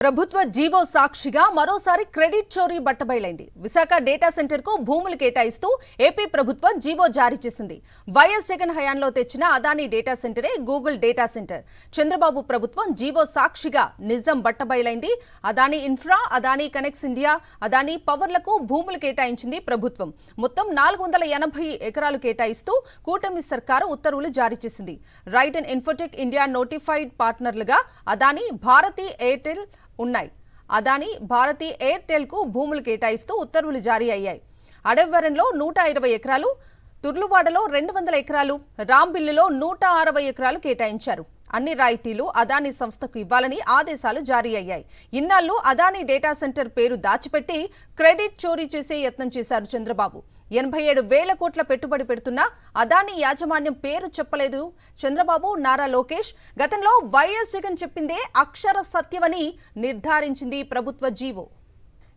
ప్రభుత్వ జీవో సాక్షిగా మరోసారి క్రెడిట్ చోరీ బట్టబయలైంది. విశాఖ డేటా సెంటర్ కు భూములు కేటాయిస్తూ ఏపీ ప్రభుత్వం జీవో జారీ చేసింది. వైఎస్ జగన్ హయాంలో తెచ్చిన అదానీ డేటా సెంటరే గూగుల్ డేటా సెంటర్. చంద్రబాబు ప్రభుత్వం జీవో సాక్షిగా నిజం బట్టబయలైంది. Adani infra, Adani connects India, Adani పవర్లకు భూములు కేటాయించింది ప్రభుత్వం. మొత్తం 480 ఎకరాలు కేటాయిస్తూ కూటమి సర్కారు ఉత్తర్వులు జారీ చేసింది. Raiden Infotech India notified పార్ట్నర్లుగా అదానీ, భారతి ఎయిర్టెల్ ఉన్నాయి. అదానీ, భారతి ఎయిర్టెల్ కు భూములు కేటాయిస్తూ ఉత్తర్వులు జారీ అయ్యాయి. అడవివరంలో 120 ఎకరాలు, తుర్లువాడలో 200 ఎకరాలు, రాంబిల్లిలో 160 ఎకరాలు కేటాయించారు. అన్ని రాయితీలు అదానీ సంస్థకు ఇవ్వాలని ఆదేశాలు జారీ అయ్యాయి. ఇన్నాళ్లు అదానీ డేటా సెంటర్ పేరు దాచిపెట్టి క్రెడిట్ చోరీ చేసే యత్నం చేశారు చంద్రబాబు. 87,000 కోట్ల పెట్టుబడి పెడుతున్నా అదానీ యాజమాన్యం పేరు చెప్పలేదు చంద్రబాబు, నారా లోకేష్. గతంలో వైఎస్ జగన్ చెప్పిందే అక్షర సత్యమని నిర్ధారించింది ప్రభుత్వ జీవో.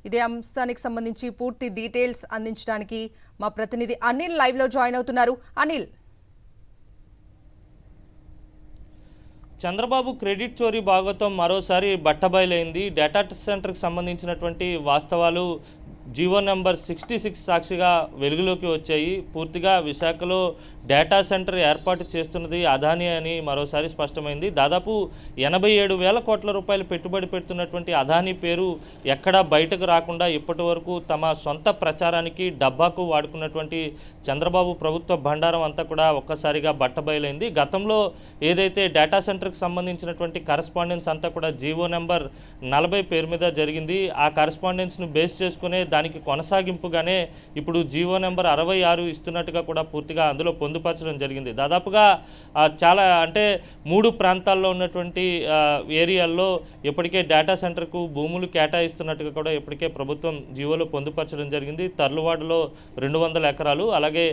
ఇదే అంశానికి సంబంధించి పూర్తి డీటెయిల్స్ అందించడానికి మా ప్రతినిధి అనిల్ లైవ్ లో జాయిన్ అవుతున్నారు. అనిల్, చంద్రబాబు క్రెడిట్ చోరీ భాగవతం మరోసారి బట్టబయలైంది. డేటా సెంటర్కి సంబంధించినటువంటి వాస్తవాలు జీవో నెంబర్ 66 సాక్షిగా వెలుగులోకి వచ్చాయి. పూర్తిగా విశాఖలో డేటా సెంటర్ ఏర్పాటు చేస్తున్నది అదానీ అని మరోసారి స్పష్టమైంది. దాదాపు 87,000 కోట్ల రూపాయలు పెట్టుబడి పెడుతున్నటువంటి అదానీ పేరు ఎక్కడా బయటకు రాకుండా ఇప్పటి వరకు తమ సొంత ప్రచారానికి డబ్బాకు వాడుకున్నటువంటి చంద్రబాబు ప్రభుత్వ బండారం అంతా కూడా ఒక్కసారిగా బట్టబయలైంది. గతంలో ఏదైతే డేటా సెంటర్కి సంబంధించినటువంటి కరస్పాండెన్స్ అంతా కూడా జీవో నెంబర్ 40 పేరు మీద జరిగింది. ఆ కరస్పాండెన్స్ను బేస్ చేసుకునే దానికి కొనసాగింపుగానే ఇప్పుడు జీవో నెంబర్ 66 ఇస్తున్నట్టుగా కూడా పూర్తిగా అందులో పొందుపరచడం జరిగింది. దాదాపుగా చాలా అంటే 3 ప్రాంతాల్లో ఉన్నటువంటి ఏరియాల్లో ఇప్పటికే డేటా సెంటర్కు భూములు కేటాయిస్తున్నట్టుగా కూడా ఇప్పటికే ప్రభుత్వం జీవోలో పొందుపరచడం జరిగింది. తర్లువాడలో 200 ఎకరాలు, అలాగే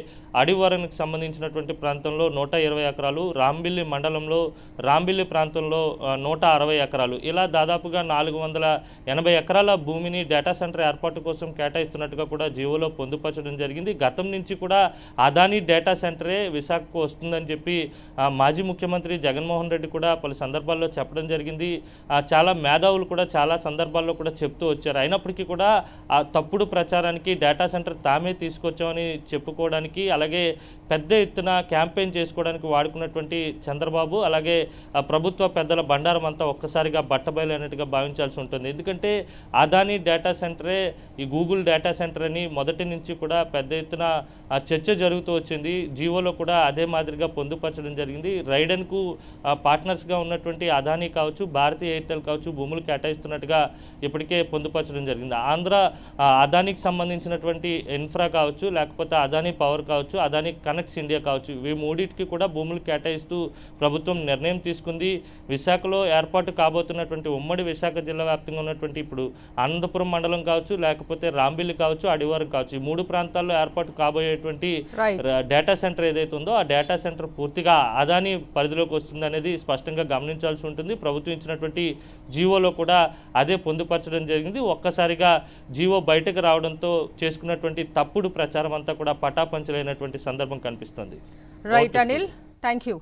అడివరంకి సంబంధించినటువంటి ప్రాంతంలో 120 ఎకరాలు, రాంబిల్లి మండలంలో రాంబిల్లి ప్రాంతంలో 160 ఎకరాలు, ఇలా దాదాపుగా 480 ఎకరాల భూమిని డేటా సెంటర్ ఏర్పాటు కోసం కేటాయిస్తున్నట్టుగా కూడా జీవోలో పొందుపరచడం జరిగింది. గతం నుంచి కూడా అదానీ డేటా సెంటరే విశాఖకు వస్తుందని చెప్పి మాజీ ముఖ్యమంత్రి జగన్మోహన్ రెడ్డి కూడా పలు సందర్భాల్లో చెప్పడం జరిగింది. చాలా మేధావులు కూడా చాలా సందర్భాల్లో కూడా చెప్తూ వచ్చారు. అయినప్పటికీ కూడా ఆ తప్పుడు ప్రచారానికి డేటా సెంటర్ తామే తీసుకొచ్చామని చెప్పుకోవడానికి, అలాగే పెద్ద ఎత్తున క్యాంపెయిన్ చేసుకోవడానికి వాడుకున్నటువంటి చంద్రబాబు, అలాగే ప్రభుత్వ పెద్దల బండారం అంతా ఒక్కసారిగా బట్టబయలైనట్టుగా భావించాల్సి ఉంటుంది. ఎందుకంటే అదానీ డేటా సెంటరే ఈ గూగుల్ డేటా సెంటర్ అని మొదటి నుంచి కూడా పెద్ద ఎత్తున చర్చ జరుగుతూ వచ్చింది. జీవోలో కూడా అదే మాదిరిగా పొందుపరచడం జరిగింది. రైడన్కు పార్ట్నర్స్గా ఉన్నటువంటి అదానీ కావచ్చు, భారతీ ఎయిర్టెల్ కావచ్చు భూములు కేటాయిస్తున్నట్టుగా ఇప్పటికే పొందుపరచడం జరిగింది. అదానీకి సంబంధించినటువంటి ఇన్ఫ్రా కావచ్చు, లేకపోతే అదానీ పవర్ కావచ్చు, అదానీ కనెక్ట్స్ ఇండియా కావచ్చు, ఇవి మూడింటికి కూడా భూములు కేటాయిస్తూ ప్రభుత్వం నిర్ణయం తీసుకుంది. విశాఖలో ఏర్పాటు కాబోతున్నటువంటి ఉమ్మడి విశాఖ జిల్లా వ్యాప్తంగా ఉన్నటువంటి ఇప్పుడు అనంతపురం మండలం కావచ్చు, లేకపోతే రాంబిల్లి కావచ్చు, అడివరం కావచ్చు, ఈ 3 ప్రాంతాల్లో ఏర్పాటు కాబోయేటువంటి డేటా సెంటర్ ఏదైతే ఉందో ఆ డేటా సెంటర్ పూర్తిగా అదానీ పరిధిలోకి వస్తుంది అనేది స్పష్టంగా గమనించాల్సి ఉంటుంది. ప్రభుత్వం ఇచ్చినటువంటి జీవోలో కూడా అదే పొందుపరచడం జరిగింది. ఒక్కసారిగా జీవో బయటకు రావడంతో చేసుకున్నటువంటి తప్పుడు ప్రచారం అంతా కూడా పటాపంచలైనటువంటి సందర్భం కనిపిస్తుంది. Right Anil, thank you.